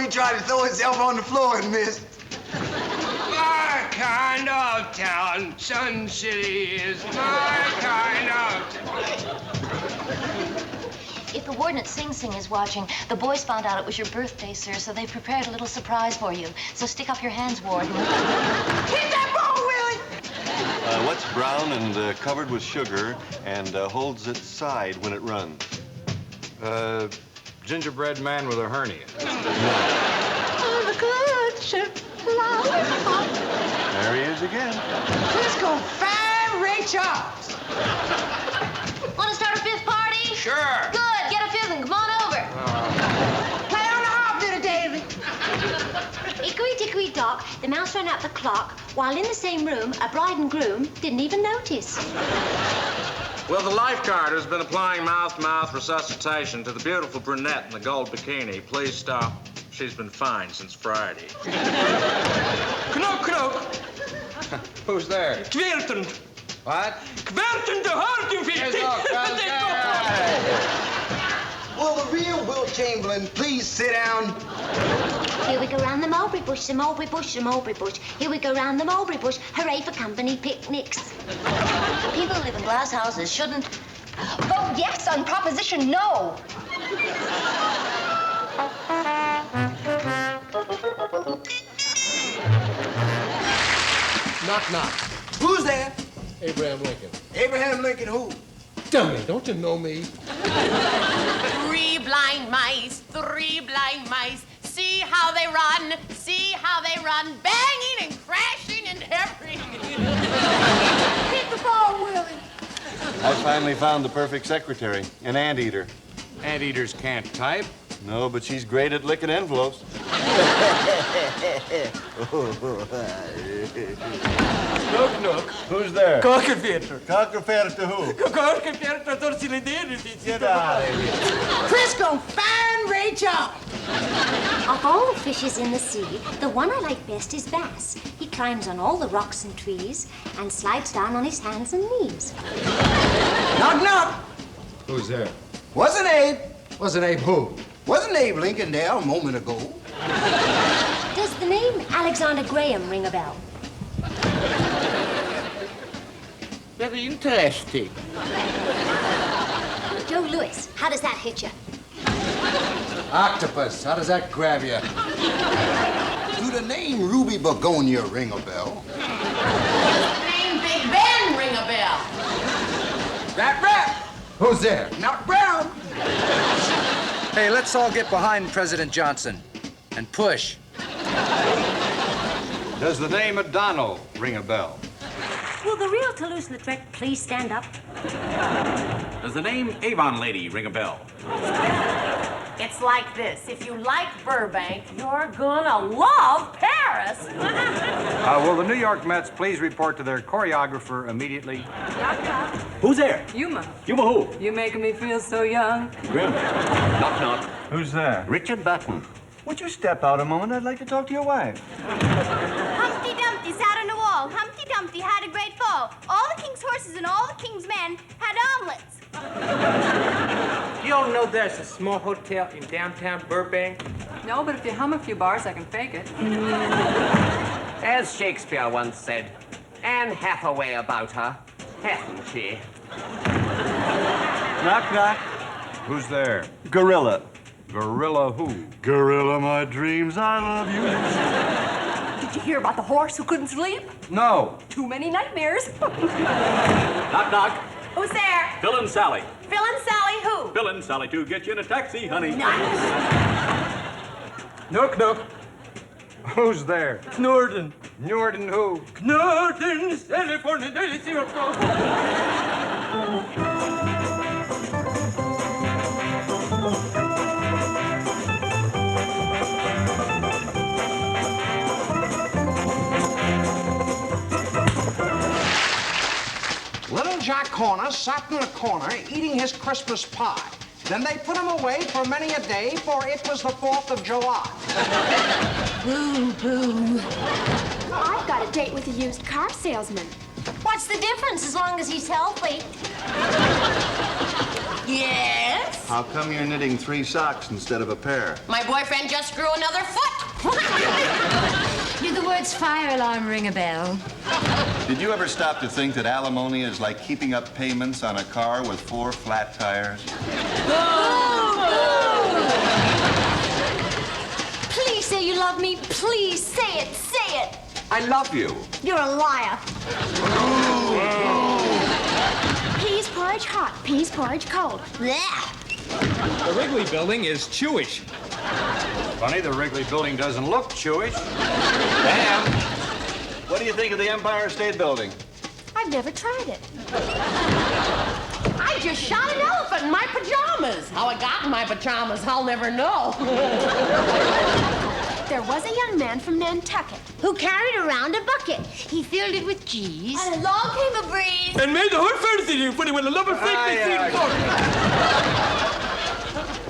he tried to throw himself on the floor and missed. My kind of town, Sun City is my kind of town. If the warden at Sing Sing is watching, the boys found out it was your birthday, sir, so they prepared a little surprise for you. So stick up your hands, warden. Hit that ball, Willie! What's brown and covered with sugar and holds its side when it runs? Gingerbread man with a hernia. Oh, the good ship. There he is again. Let's go find Ray Charles. Want to start a fifth party? Sure. Good. Get a fifth and come on over. Play on the harp, little David. Hickory-dickory-dock, the mouse ran out the clock, while in the same room, a bride and groom didn't even notice. Well, the lifeguard who's been applying mouth-to-mouth resuscitation to the beautiful brunette in the gold bikini, please stop. She's been fine since Friday. Knock, knock. Who's there? Kvirten. What? Kvirten de Hardenfield. Will the real Will Chamberlain please sit down? Here we go round the mulberry bush, the mulberry bush, the mulberry bush. Here we go round the mulberry bush. Hooray for company picnics. People who live in glass houses shouldn't vote yes on Proposition No. Knock, knock. Who's there? Abraham Lincoln. Abraham Lincoln who? Dummy, don't you know me? Three blind mice, see how they run, banging and crashing and everything. Hit the ball, Willie. I finally found the perfect secretary, an anteater. Anteaters can't type. No, but she's great at licking envelopes. Knock, knock. Who's there? Kakkerveter. Kakkerveter who? Kakkerveter door cilinderen. Get out of here. Chris gonna find Ray Charles. Of all the fishes in the sea, the one I like best is bass. He climbs on all the rocks and trees and slides down on his hands and knees. Knock, knock. Who's there? Wasn't Abe? Wasn't Abe who? Wasn't Abe Lincoln there a moment ago? Does the name Alexander Graham ring a bell? Very interesting. Joe Louis, how does that hit you? Octopus, how does that grab you? Do the name Ruby Begonia ring a bell? Name Big Ben ring a bell. Rat, rat. Who's there? Not Brown. Hey, let's all get behind President Johnson and push. Does the name O'Donnell ring a bell? Will the real Toulouse-Lautrec please stand up? Does the name Avon Lady ring a bell? It's like this. If you like Burbank, you're gonna love Paris. Will the New York Mets please report to their choreographer immediately? Knock, knock. Who's there? Yuma. Yuma who? You're making me feel so young. Grim. Knock, knock. Who's there? Richard Button. Would you step out a moment? I'd like to talk to your wife. Humpty Dumpty sat on a wall. Humpty Dumpty had a great fall. All the king's horses and all the king's men had omelets. You all know there's a small hotel in downtown Burbank? No, but if you hum a few bars, I can fake it. As Shakespeare once said, Anne Hathaway about her, hasn't she? Knock, knock. Who's there? Gorilla. Gorilla who? Gorilla, my dreams, I love you. Did you hear about the horse who couldn't sleep? No. Too many nightmares. Knock, knock. Who's there? Phil and Sally. Phil and Sally who? Phil and Sally to get you in a taxi, honey. Nice. Knock, knock. Who's there? Norden. Norden who? Norden, California, Little Jack Horner sat in a corner eating his Christmas pie. Then they put him away for many a day, for it was the 4th of July. Boo, boo. I've got a date with a used car salesman. What's the difference as long as he's healthy? Yes? How come you're knitting 3 socks instead of a pair? My boyfriend just grew another foot. Do the words fire alarm ring a bell? Did you ever stop to think that alimony is like keeping up payments on a car with 4 flat tires? Please say you love me. Please say it. Say it. I love you. You're a liar. Peas porridge hot. Peas porridge cold. Blech. The Wrigley Building is Jewish. Funny, the Wrigley Building doesn't look Jewish. Damn! What do you think of the Empire State Building? I've never tried it. I just shot an elephant in my pajamas. How I got in my pajamas, I'll never know. There was a young man from Nantucket who carried around a bucket. He filled it with cheese. And along came a breeze. And made the whole fantasy funny when the love of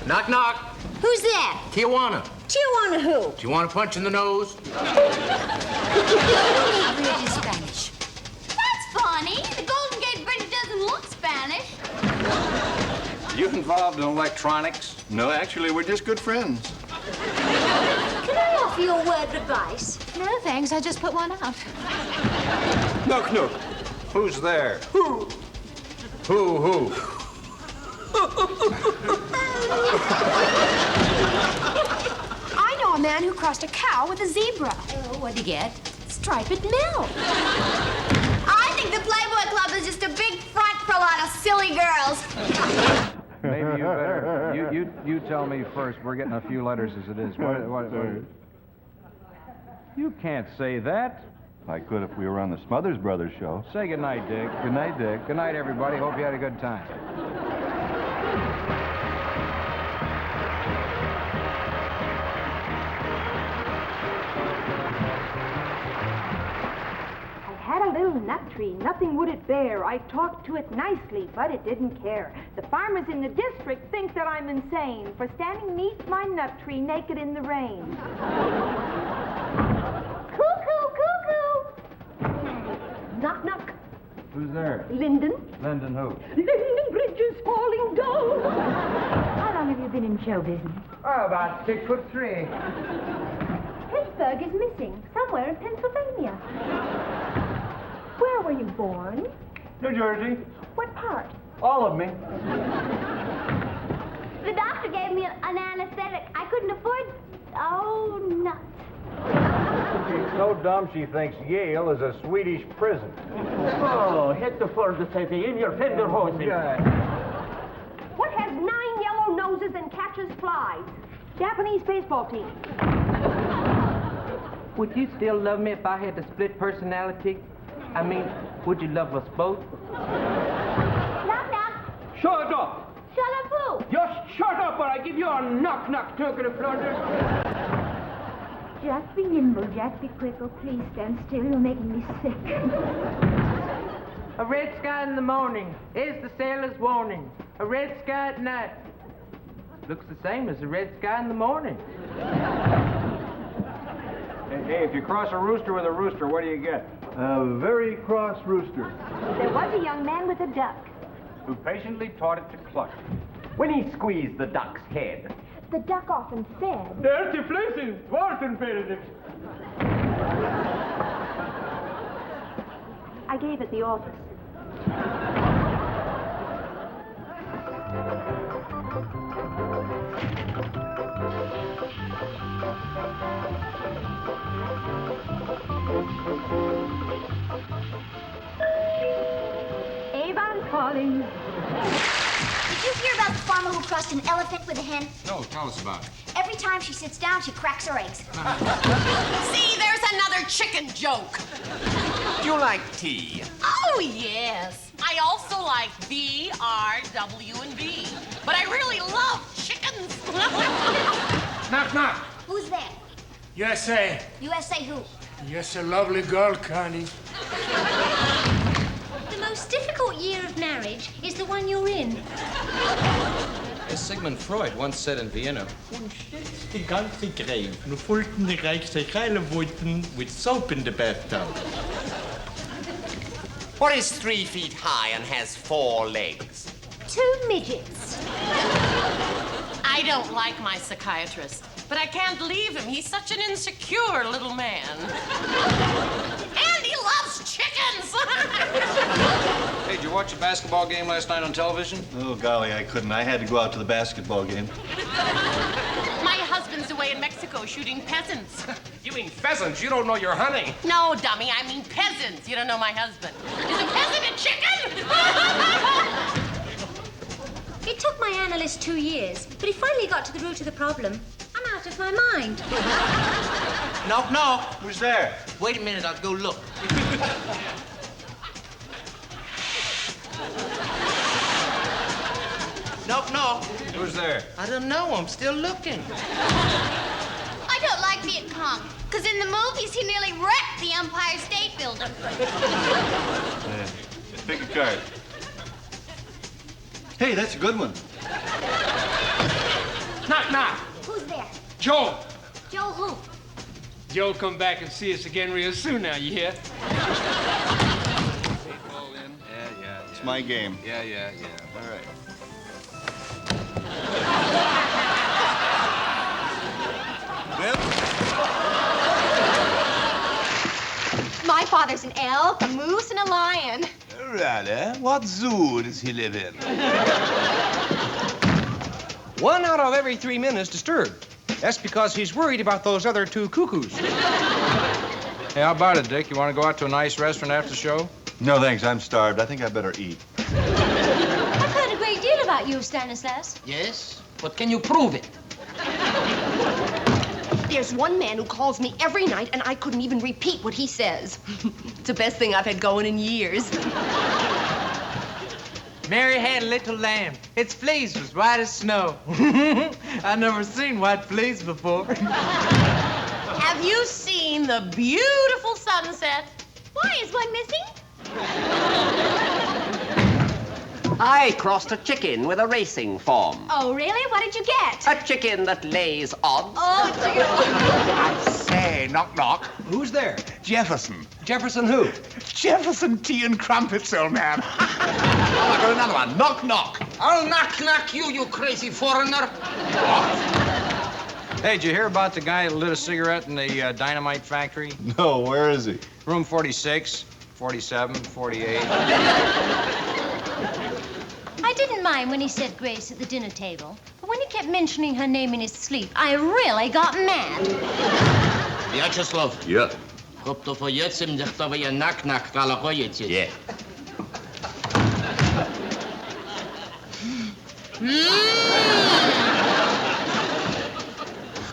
Knock, knock. Who's that? Tijuana. Tijuana who? Do you want a punch in the nose? Spanish. That's funny. The Golden Gate Bridge doesn't look Spanish. You involved in electronics? No, actually, we're just good friends. Can I offer you a word of advice? No, thanks. I just put one out. Knock, knock. Who's there? Who? I know a man who crossed a cow with a zebra. Oh, what'd he get? Striped milk. I think the Playboy Club is just a big front for a lot of silly girls. Maybe you better. You tell me first. We're getting a few letters as it is. What? You can't say that. I could if we were on the Smothers Brothers show. Say goodnight, Dick. Good night, Dick. Good night, everybody. Hope you had a good time. Had a little nut tree, nothing would it bear. I talked to it nicely, but it didn't care. The farmers in the district think that I'm insane for standing neath my nut tree naked in the rain. Cuckoo, cuckoo! Knock, knock. Who's there? Linden. Linden who? Linden Bridge is falling down. How long have you been in show business? Oh, about 6'3". Pittsburgh is missing, somewhere in Pennsylvania. Where were you born? New Jersey. What part? All of me. The doctor gave me an anesthetic. I couldn't afford... Oh, nuts. She's so dumb she thinks Yale is a Swedish prison. Oh, hit the floor to say in your tender hose. What has 9 yellow noses and catches flies? Japanese baseball team. Would you still love me if I had a split personality? I mean, would you love us both? Knock, knock. Shut up! Shut up who? Just shut up or I give you a knock-knock turkey to Flanders. Just be nimble, Jack. Be quick. Oh, please stand still. You're making me sick. A red sky in the morning is the sailor's warning. A red sky at night looks the same as a red sky in the morning. Hey, if you cross a rooster with a rooster, what do you get? A very cross rooster. There was a young man with a duck. Who patiently taught it to cluck. When he squeezed the duck's head. The duck often said... Dirty places, dwarf imperative. I gave at the office. Avon calling. Did you hear about the farmer who crossed an elephant with a hen? No, tell us about it. Every time she sits down, she cracks her eggs. See, there's another chicken joke. Do you like tea? Oh, yes. I also like B, R, W, and B. But I really love chickens. Knock, knock. Who's there? USA. USA who? Yes, a lovely girl, Connie. The most difficult year of marriage is the one you're in. As Sigmund Freud once said in Vienna, Die ganze Grave, nur Fulton reicht sich Heile Wurden with soap in the bathtub. What is 3 feet high and has 4 legs? two midgets. I don't like my psychiatrist, but I can't leave him. He's such an insecure little man. And he loves chickens! Hey, did you watch a basketball game last night on television? Oh, golly, I couldn't. I had to go out to the basketball game. My husband's away in Mexico shooting peasants. You mean pheasants? You don't know you're hunting. No, dummy, I mean peasants. You don't know my husband. Is a peasant a chicken? It took my analyst 2 years, but he finally got to the root of the problem. I'm out of my mind. Knock, knock. Who's there? Wait a minute, I'll go look. Knock, knock. Who's there? I don't know. I'm still looking. I don't like Viet Cong, because in the movies he nearly wrecked the Empire State Building. Yeah. Pick a card. Hey, that's a good one. Knock, knock. Who's there? Joel. Joe who? Joel, come back and see us again real soon now, you hear? Yeah. It's my game. Yeah. All right. My father's an elk, a moose, and a lion. Really? What zoo does he live in? 1 out of every 3 men is disturbed. That's because he's worried about those other 2 cuckoos. Hey, how about it, Dick? You want to go out to a nice restaurant after the show? No, thanks. I'm starved. I think I better eat. I've heard a great deal about you, Stanislas. Yes? But can you prove it? There's one man who calls me every night, and I couldn't even repeat what he says. It's the best thing I've had going in years. Mary had a little lamb. Its fleece was white as snow. I never seen white fleece before. Have you seen the beautiful sunset? Why is one missing? I crossed a chicken with a racing form. Oh, really? What did you get? A chicken that lays odds. Oh, chicken. I say, knock, knock. Who's there? Jefferson. Jefferson who? Jefferson tea and crumpets, old man. Oh, I got another one. Knock, knock. I'll knock you crazy foreigner. Hey, did you hear about the guy that lit a cigarette in the dynamite factory? No, where is he? Room 46, 47, 48. I didn't mind when he said grace at the dinner table, but when he kept mentioning her name in his sleep, I really got mad. Vyacheslav. Yeah. Тобто поєцем дехтове knock-knock калакоєці. Yeah.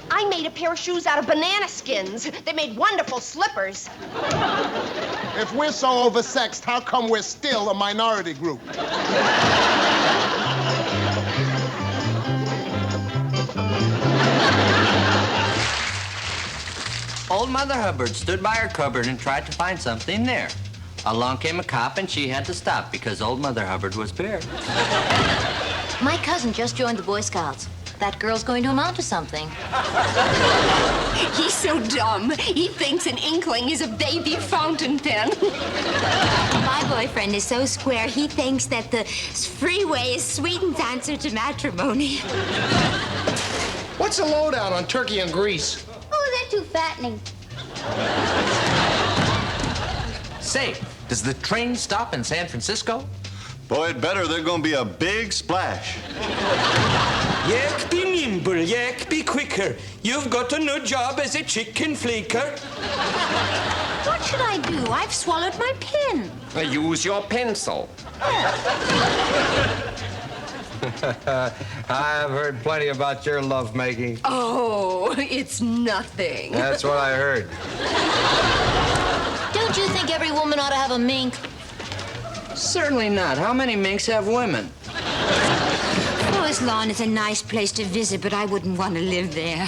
I made a pair of shoes out of banana skins. They made wonderful slippers. If we're so oversexed, how come we're still a minority group? Old Mother Hubbard stood by her cupboard and tried to find something there. Along came a cop and she had to stop because old Mother Hubbard was bare. My cousin just joined the Boy Scouts. That girl's going to amount to something. He's so dumb. He thinks an inkling is a baby fountain pen. My boyfriend is so square, he thinks that the freeway is Sweden's answer to matrimony. What's the lowdown on Turkey and Greece? Oh, they're too fattening. Say, does the train stop in San Francisco? Boy, it better. There's going to be a big splash. Yak, be nimble, Yak, be quicker. You've got a new job as a chicken flaker. What should I do? I've swallowed my pen. Use your pencil. I've heard plenty about your lovemaking. Oh, it's nothing. That's what I heard. Don't you think every woman ought to have a mink? Certainly not. How many minks have women? Forest Lawn is a nice place to visit, but I wouldn't want to live there.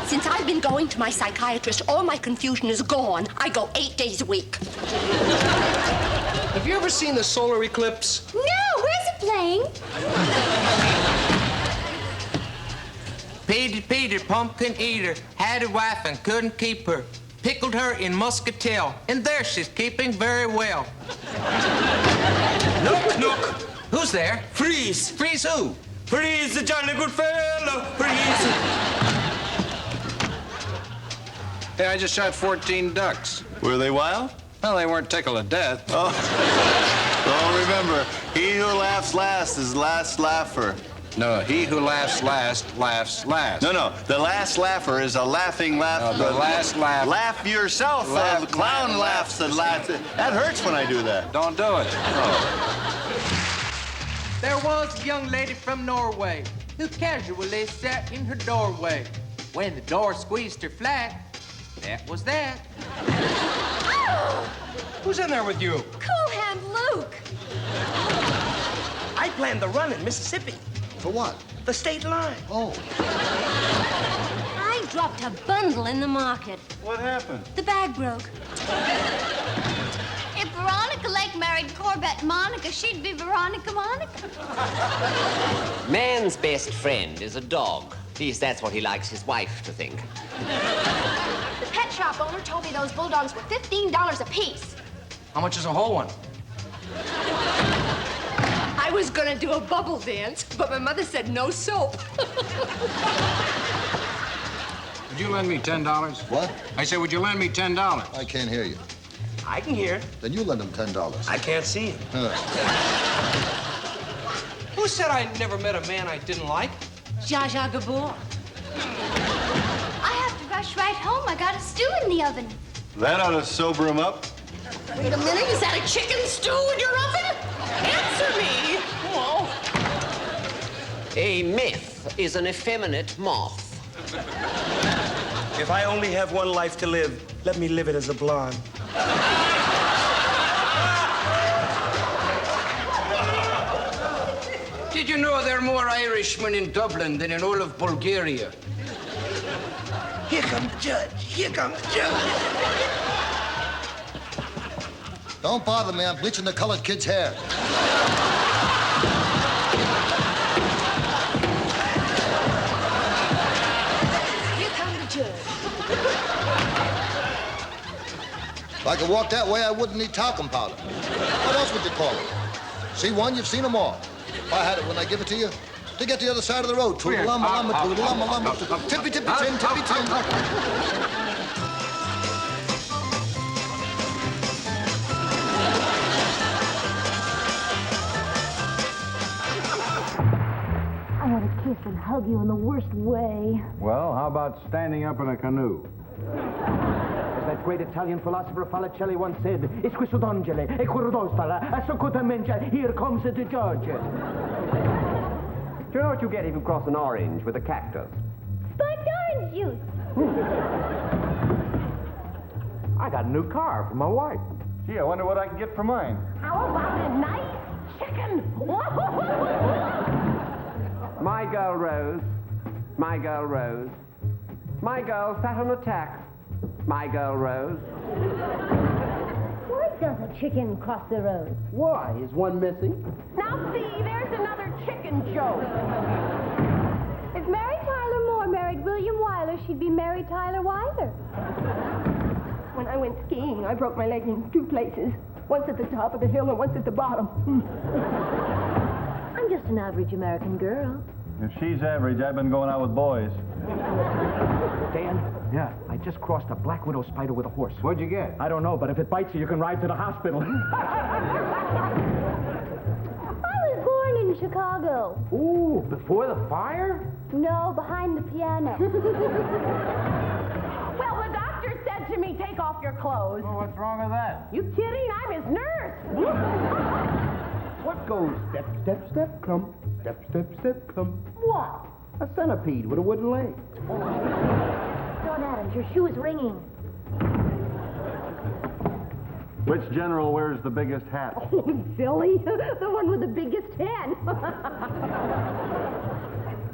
Since I've been going to my psychiatrist, all my confusion is gone. I go 8 days a week. Have you ever seen the solar eclipse? No, where's it playing? Peter, pumpkin eater, had a wife and couldn't keep her. Pickled her in muscatel, and there she's keeping very well. Knock, knock. Who's there? Freeze! Freeze who? Freeze the jolly good fellow! Freeze! Hey, I just shot 14 ducks. Were they wild? Well, they weren't tickled to death. Oh. Well, remember, he who laughs last is last laugher. No, he who laughs last laughs last. No, the last laugher is a laughing laugh. No, the last laugh. Laugh yourself. The clown laughs and laughs. That hurts when I do that. Don't do it. There was a young lady from Norway who casually sat in her doorway. When the door squeezed her flat, that was that. Who's in there with you? Cool Hand Luke. I planned the run in Mississippi. For what? The state line. Oh. I dropped a bundle in the market. What happened? The bag broke. If Veronica Lake married Corbett Monica, she'd be Veronica Monica. Man's best friend is a dog. At least that's what he likes his wife to think. The pet shop owner told me those bulldogs were $15 apiece. How much is a whole one? I was gonna do a bubble dance, but my mother said no soap. Would you lend me $10? What? I said, would you lend me $10? I can't hear you. I can hear. Then you lend him $10. I can't see him. Who said I never met a man I didn't like? Zsa Zsa Gabor. I have to rush right home. I got a stew in the oven. That ought to sober him up. Wait a minute, is that a chicken stew in your oven? Answer me! Whoa. A myth is an effeminate moth. If I only have one life to live, let me live it as a blonde. Did you know there are more Irishmen in Dublin than in all of Bulgaria? Here comes the judge. Here comes the judge. Don't bother me. I'm bleaching the colored kid's hair. Here comes the judge. If I could walk that way, I wouldn't need talcum powder. What else would you call it? See one, you've seen them all. If I had it, wouldn't I give it to you? To get the other side of the road. Toodle-lumma-lumma, toodle-lumma-lumma, tippy-tippy-tin, tippy-tin. I want to kiss and hug you in the worst way. Well, how about standing up in a canoe? As that great Italian philosopher Falacelli once said, "Es questo d'angele, e corrodostala, a soccota menja, here comes the judge." Do you know what you get if you cross an orange with a cactus? Spiked orange juice. I got a new car for my wife. Gee, I wonder what I can get for mine. How about a nice chicken? My girl Rose, my girl Rose, my girl sat on a tack, my girl Rose. Why does a chicken cross the road? Why? Is one missing? Now see, there's another chicken joke. If Mary Tyler Moore married William Wyler, she'd be Mary Tyler Wyler. When I went skiing, I broke my leg in two places. Once at the top of the hill and once at the bottom. I'm just an average American girl. If she's average, I've been going out with boys. Dan? Yeah, I just crossed a black widow spider with a horse. What'd you get? I don't know, but if it bites you, you can ride to the hospital. I was born in Chicago. Ooh, before the fire? No, behind the piano. Well, the doctor said to me, take off your clothes. Well, what's wrong with that? You kidding? I'm his nurse. What goes step, step, step, clump, step, step, step, clump? What? A centipede with a wooden leg. John Adams, your shoe is ringing. Which general wears the biggest hat? Oh, silly. The one with the biggest head.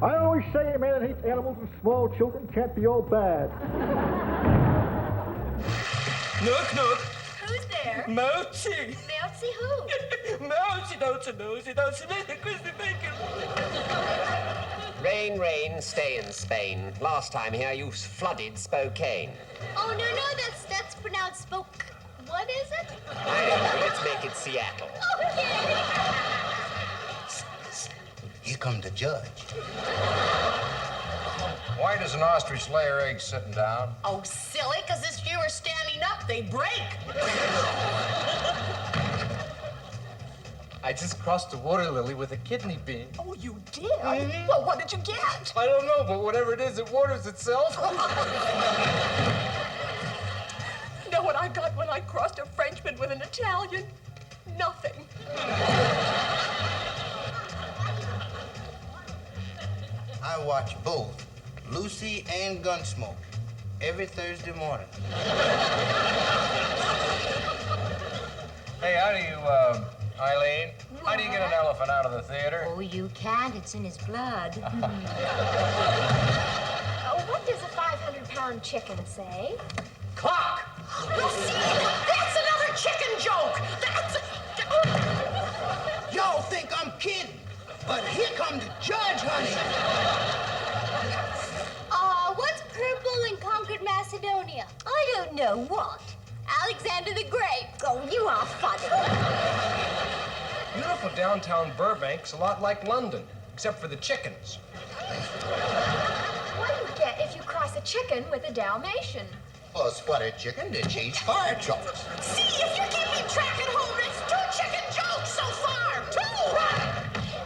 I always say a man that hates animals and small children can't be all bad. Knock, knock. Who's there? Mousy. Mousy who? Mousy, nosy, Christy Bacon. Rain, rain, stay in Spain. Last time here you flooded Spokane. Oh, no, that's pronounced spoke. What is it? I don't know, let's make it Seattle. Okay. Here come the judge. Why does an ostrich lay her eggs sitting down? Oh, silly, because if you were standing up, they break. I just crossed the water lily with a kidney bean. Oh, you did? Well, what did you get? I don't know, but whatever it is, it waters itself. You know what I got when I crossed a Frenchman with an Italian? Nothing. I watch both Lucy and Gunsmoke every Thursday morning. Hey, how do you, Eileen? How do you get an elephant out of the theater? Oh, you can't. It's in his blood. What does a 500-pound chicken say? Clock! Well, see, that's another chicken joke. Y'all think I'm kidding, but here come the judge, honey. What's purple in Concord, Macedonia? I don't know. What? Alexander the Great. Oh, you are funny. Beautiful downtown Burbank's a lot like London, except for the chickens. What do you get if you cross a chicken with a Dalmatian? A spotted chicken that chased fire trucks. See, if you're keeping track at home, that's 2 chicken jokes so far. 2!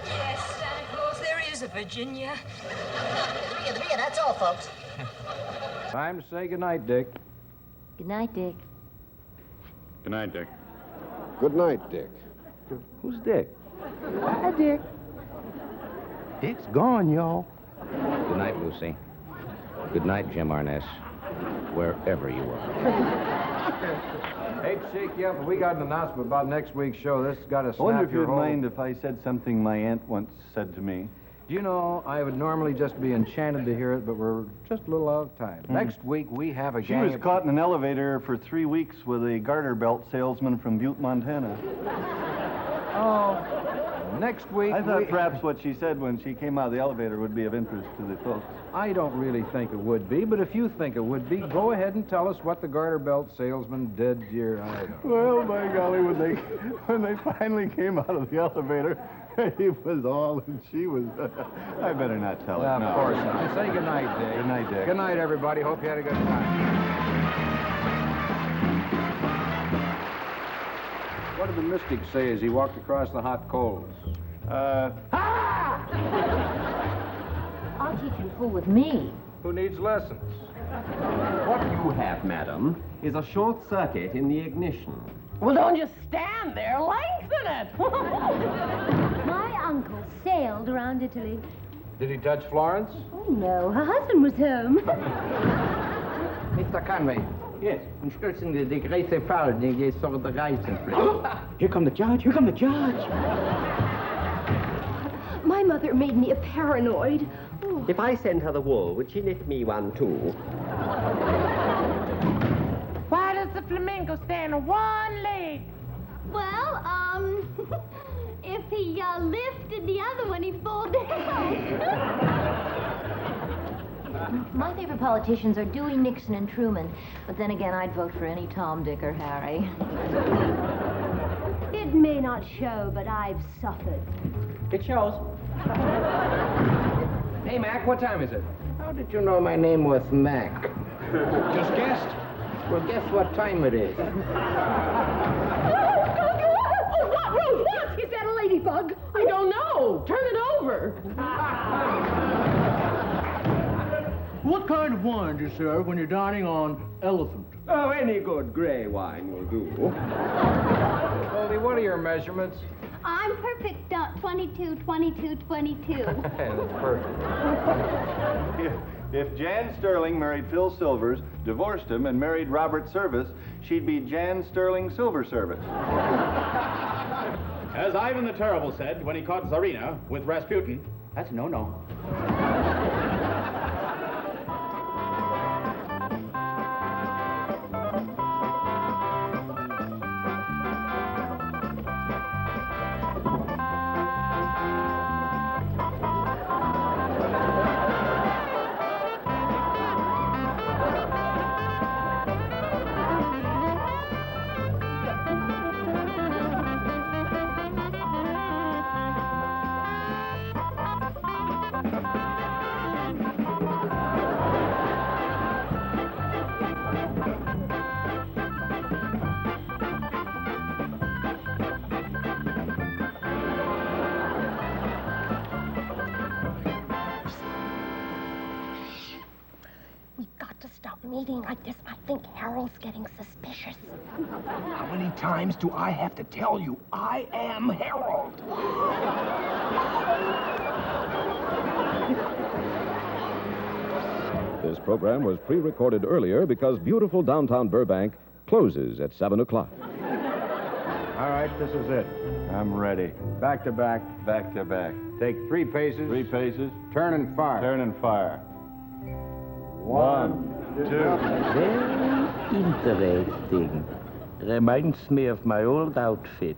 Yes, Santa Claus, there is a Virginia. Three, that's all, folks. Time to say goodnight, Dick. Good night, Dick. Good night, Dick. Good night, Dick. Who's Dick? Hi, Dick. Dick's gone, y'all. Good night, Lucy. Good night, Jim Arness. Wherever you are. Hate to shake you up, but we got an announcement about next week's show. This has got to I wonder snap if your you'd whole... mind if I said something my aunt once said to me. Do you know, I would normally just be enchanted to hear it, but we're just a little out of time. Next week, we have a She gang was of... caught in an elevator for 3 weeks with a garter belt salesman from Butte, Montana. Oh, next week I thought perhaps what she said when she came out of the elevator would be of interest to the folks. I don't really think it would be, but if you think it would be, go ahead and tell us what the garter belt salesman did to your... I don't know. Well, by golly, when they finally came out of the elevator, he was all and she was... I better not tell it. Of course not. Say good night, Dick. Good night, Dick. Good night, everybody. Hope you had a good time. What did the mystic say as he walked across the hot coals? I'll teach you to fool with me. Who needs lessons? What you have, madam, is a short circuit in the ignition. Well, don't just stand there. Lengthen it. My uncle sailed around Italy. Did he touch Florence? Oh, no. Her husband was home. Mr. Conway. Yes. Entschuldigen die große Fall, die soll der Reisen bringen. Here come the judge. Here come the judge. My mother made me a paranoid. Oh. If I send her the wool, would she knit me one too? Why does the flamingo stand on one leg? Well, if he lifted the other one, he'd fall down. My favorite politicians are Dewey, Nixon, and Truman. But then again, I'd vote for any Tom, Dick, or Harry. It may not show, but I've suffered. It shows. Hey, Mac, what time is it? How did you know my name was Mac? Just guessed. Well, guess what time it is. Oh, what, Ruth? What? Is that a ladybug? I don't know. Turn it over. What kind of wine do you serve when you're dining on elephant? Oh, any good gray wine will do. Goldie, what are your measurements? I'm perfect, 22, 22, 22. That's perfect. If Jan Sterling married Phil Silvers, divorced him, and married Robert Service, she'd be Jan Sterling Silver Service. As Ivan the Terrible said when he caught Tsarina with Rasputin, that's no-no. meeting like this might think Harold's getting suspicious. How many times do I have to tell you I am Harold? This program was pre-recorded earlier because beautiful downtown Burbank closes at 7 o'clock. All right, this is it. I'm ready. Back to back. Back to back. Take 3 paces. 3 paces. Turn and fire. Turn and fire. 1, 2. Very interesting. Reminds me of my old outfit.